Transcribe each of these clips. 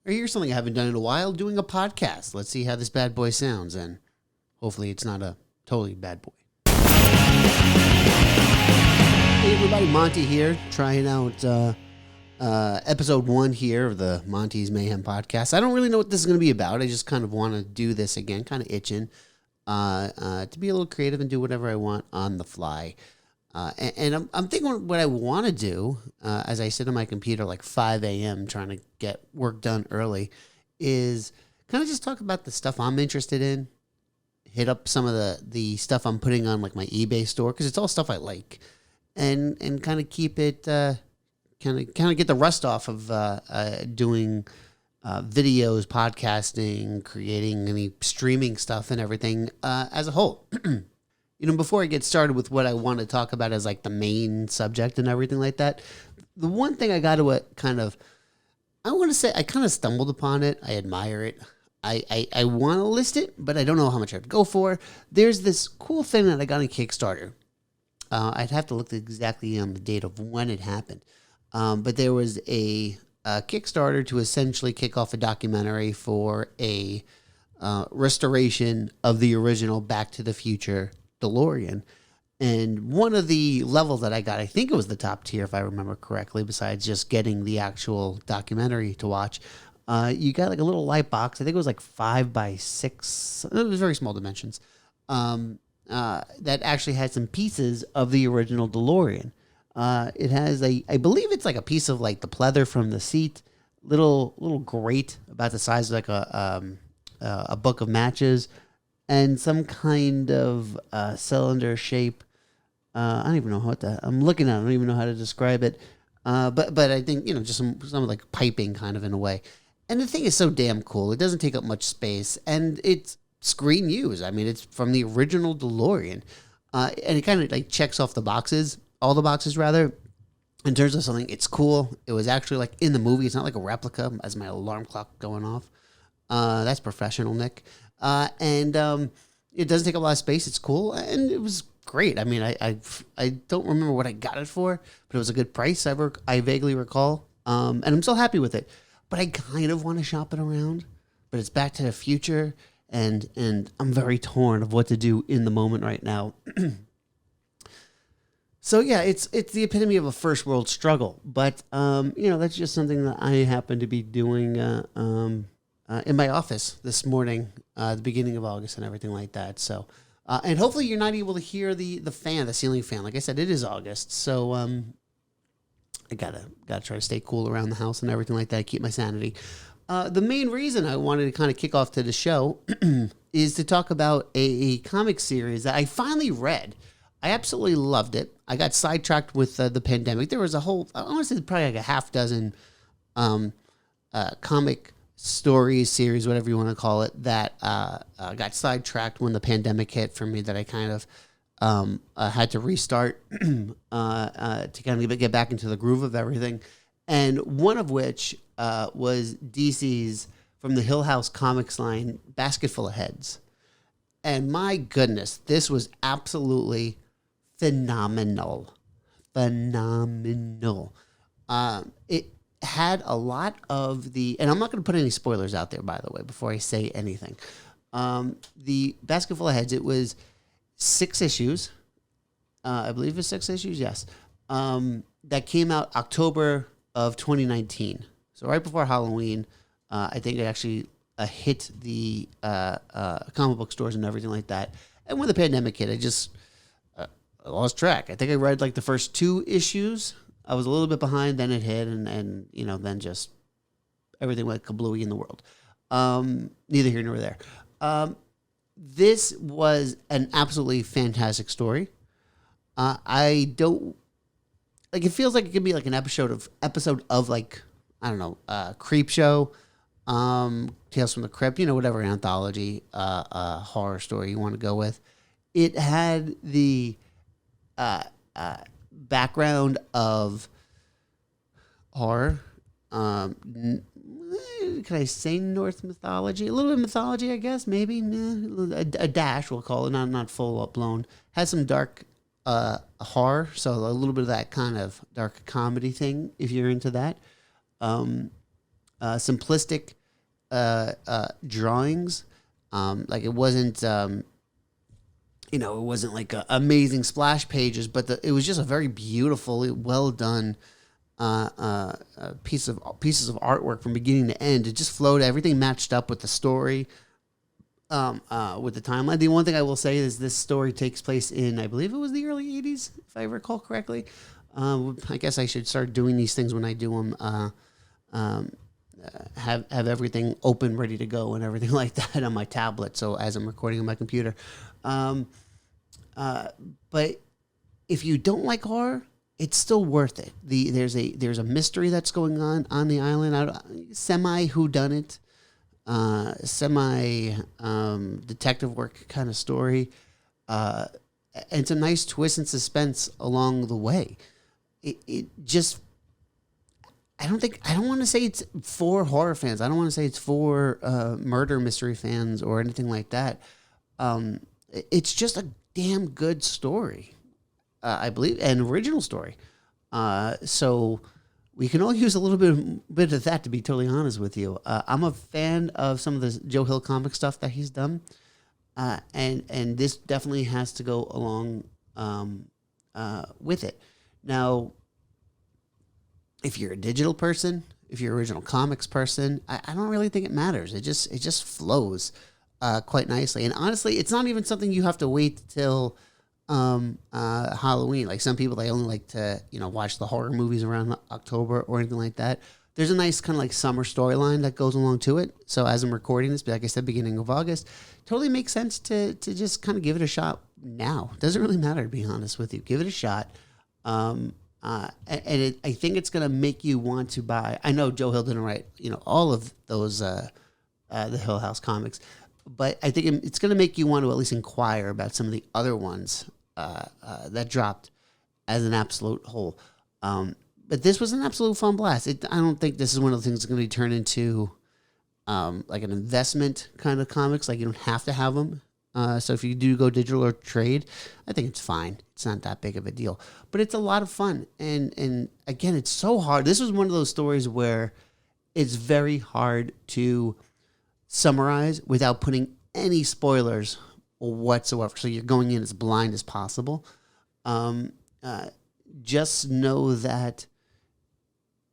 Or here's something I haven't done in a while, doing a podcast. Let's see how this bad boy sounds, and hopefully it's not a totally bad boy. Hey everybody, Monte here, trying out episode 1 here of the Monte's Mayhem podcast. I don't really know what this is going to be about. I just kind of want to do this again, kind of itching to be a little creative and do whatever I want on the fly. And I'm thinking what I want to do as I sit on my computer like 5 a.m. trying to get work done early is kind of just talk about the stuff I'm interested in, hit up some of the stuff I'm putting on like my eBay store because it's all stuff I like, and kind of keep it kind of get the rust off of doing videos, podcasting, creating any streaming stuff and everything as a whole. Before I get started with what I want to talk about as like the main subject and everything like that, the one thing I got to I want to say I kind of stumbled upon it. I admire it. I want to list it, but I don't know how much I have to go for. There's this cool thing that I got on Kickstarter. I'd have to look exactly on the date of when it happened. But there was a Kickstarter to essentially kick off a documentary for a restoration of the original Back to the Future DeLorean. And one of the levels that I got, I think it was the top tier if I remember correctly, besides just getting the actual documentary to watch, you got like a little light box. I think it was like 5 by 6. It was very small dimensions. That actually had some pieces of the original DeLorean. It has I believe it's like a piece of like the pleather from the seat, little grate about the size of like a book of matches, and some kind of cylinder shape. I don't even know what I'm looking at. I don't even know how to describe it. But I think, just some like piping kind of in a way. And the thing is so damn cool. It doesn't take up much space, and it's screen use. I mean, it's from the original DeLorean. And it kind of like checks off all the boxes rather, in terms of something. It's cool. It was actually like in the movie. It's not like a replica as my alarm clock going off. That's professional, Nick. And it doesn't take a lot of space. It's cool, and it was great. I mean, I don't remember what I got it for, but it was a good price. I vaguely recall, and I'm so happy with it. But I kind of want to shop it around. But it's Back to the Future, and I'm very torn of what to do in the moment right now. So yeah, it's the epitome of a first world struggle. But that's just something that I happen to be doing in my office this morning, the beginning of August and everything like that. So, and hopefully you're not able to hear the ceiling fan. Like I said, it is August, so I gotta try to stay cool around the house and everything like that. Keep my sanity. The main reason I wanted to kind of kick off to the show is to talk about a comic series that I finally read. I absolutely loved it. I got sidetracked with the pandemic. There was I want to say probably like a half dozen comic stories, series, whatever you want to call it, that got sidetracked when the pandemic hit for me, that I kind of had to restart to kind of get back into the groove of everything. And one of which was DC's, from the Hill House Comics line, Basket Full of Heads. And my goodness, this was absolutely phenomenal. It had a lot of and I'm not going to put any spoilers out there, by the way, before I say anything. The Basket Full of Heads, it was 6 issues. I believe it was 6 issues, yes. That came out October of 2019. So right before Halloween, I think it actually hit the comic book stores and everything like that. And when the pandemic hit, I lost track. I think I read like the first 2 issues. I was a little bit behind, then it hit, and then just everything went kablooey in the world. Neither here nor there. This was an absolutely fantastic story. I don't like. It feels like it could be like an episode of like, I don't know, Creep Show, Tales from the Crypt, whatever anthology horror story you want to go with. It had the background of horror. Can I say Norse mythology? A little bit of mythology, I guess, maybe. A dash, we'll call it, not full up blown. Has some dark horror, so a little bit of that kind of dark comedy thing, if you're into that. simplistic drawings. Like it wasn't, it wasn't like amazing splash pages, but it was just a very beautiful, well done pieces of artwork from beginning to end. It just flowed. Everything matched up with the story, with the timeline. The one thing I will say is this story takes place in, I believe it was the early 80s, if I recall correctly. I guess I should start doing these things when I do them. Have everything open, ready to go, and everything like that on my tablet. So as I'm recording on my computer, but if you don't like horror, it's still worth it. There's a mystery that's going on the island. Semi whodunit, semi detective work kind of story. And it's a nice twist and suspense along the way. It just, I don't want to say it's for horror fans. I don't want to say it's for murder mystery fans or anything like that. It's just a damn good story, I believe, an original story. So we can all use a little bit of that, to be totally honest with you. I'm a fan of some of the Joe Hill comic stuff that he's done, and this definitely has to go along with it. Now, if you're a digital person, if you're an original comics person, I don't really think it matters. It just flows quite nicely. And honestly, it's not even something you have to wait till Halloween. Like some people, they only like to watch the horror movies around October or anything like that. There's a nice kind of like summer storyline that goes along to it. So as I'm recording this, like I said, beginning of August, totally makes sense to just kind of give it a shot now. Doesn't really matter, to be honest with you. Give it a shot. I think it's going to make you want to buy. I know Joe Hill didn't write, all of those, the Hill House comics, but I think it's going to make you want to at least inquire about some of the other ones that dropped as an absolute whole. But this was an absolute fun blast. I don't think this is one of the things that's going to be turned into like an investment kind of comics. Like you don't have to have them. So if you do go digital or trade, I think it's fine. It's not that big of a deal, but it's a lot of fun. And again, it's so hard. This was one of those stories where it's very hard to summarize without putting any spoilers whatsoever. So you're going in as blind as possible. Just know that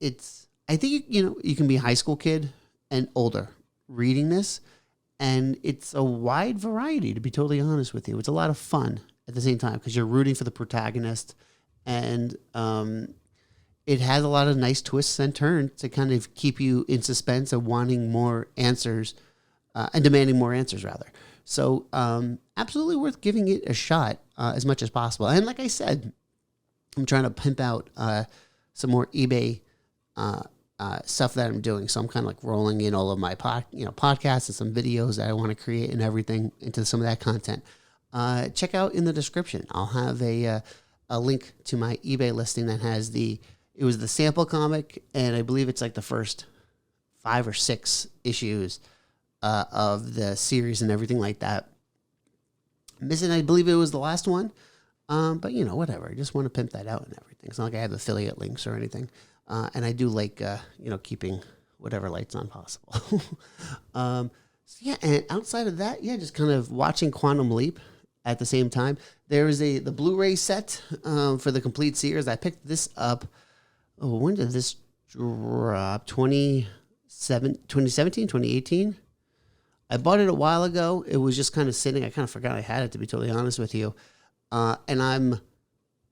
I think, you can be a high school kid and older reading this. And it's a wide variety, to be totally honest with you. It's a lot of fun at the same time because you're rooting for the protagonist. And it has a lot of nice twists and turns to kind of keep you in suspense and wanting more answers and demanding more answers, rather. So absolutely worth giving it a shot as much as possible. And like I said, I'm trying to pimp out some more eBay stuff that I'm doing. So I'm kind of like rolling in all of my podcasts and some videos that I want to create and everything into some of that content. Check out in the description. I'll have a link to my eBay listing that has it was the sample comic, and I believe it's like the first 5 or 6 issues of the series and everything like that. Missing, I believe it was the last one. But whatever. I just want to pimp that out and everything. It's not like I have affiliate links or anything. And I do like, keeping whatever lights on possible. So yeah, and outside of that, just kind of watching Quantum Leap at the same time. There is the Blu-ray set for the complete series. I picked this up. Oh, when did this drop? 2017, 2018? I bought it a while ago. It was just kind of sitting. I kind of forgot I had it, to be totally honest with you. And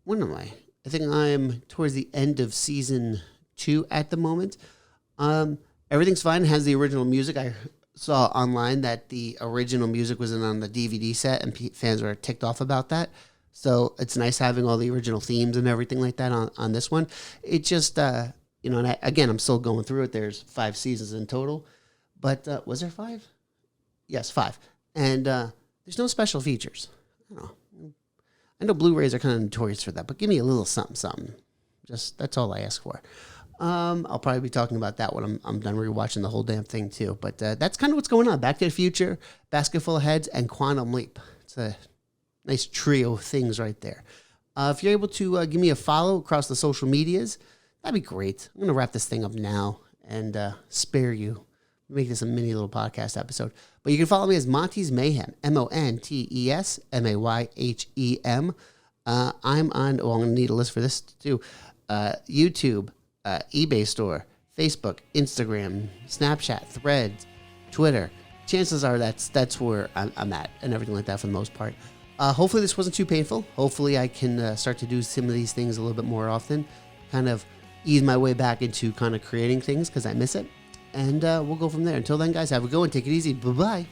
when am I? I think I'm towards the end of season 2 at the moment. Everything's fine. It has the original music. I saw online that the original music wasn't on the DVD set, and fans were ticked off about that. So it's nice having all the original themes and everything like that on this one. It just, and again, I'm still going through it. There's 5 seasons in total. But was there 5? Yes, 5. And there's no special features. I know Blu-rays are kind of notorious for that, but give me a little something. Just that's all I ask for. I'll probably be talking about that when I'm done rewatching the whole damn thing too. But that's kind of what's going on. Back to the Future, Basket Full of Heads, and Quantum Leap. It's a nice trio of things right there. If you're able to give me a follow across the social medias, that'd be great. I'm going to wrap this thing up now and spare you. Make this a mini little podcast episode. But you can follow me as Monte's Mayhem, Montes Mayhem. I'm on, well, I'm going to need a list for this too. YouTube, eBay store, Facebook, Instagram, Snapchat, Threads, Twitter. Chances are that's where I'm at and everything like that for the most part. Hopefully this wasn't too painful. Hopefully I can start to do some of these things a little bit more often. Kind of ease my way back into kind of creating things because I miss it. And we'll go from there. Until then, guys, have a good one. Take it easy. Bye-bye.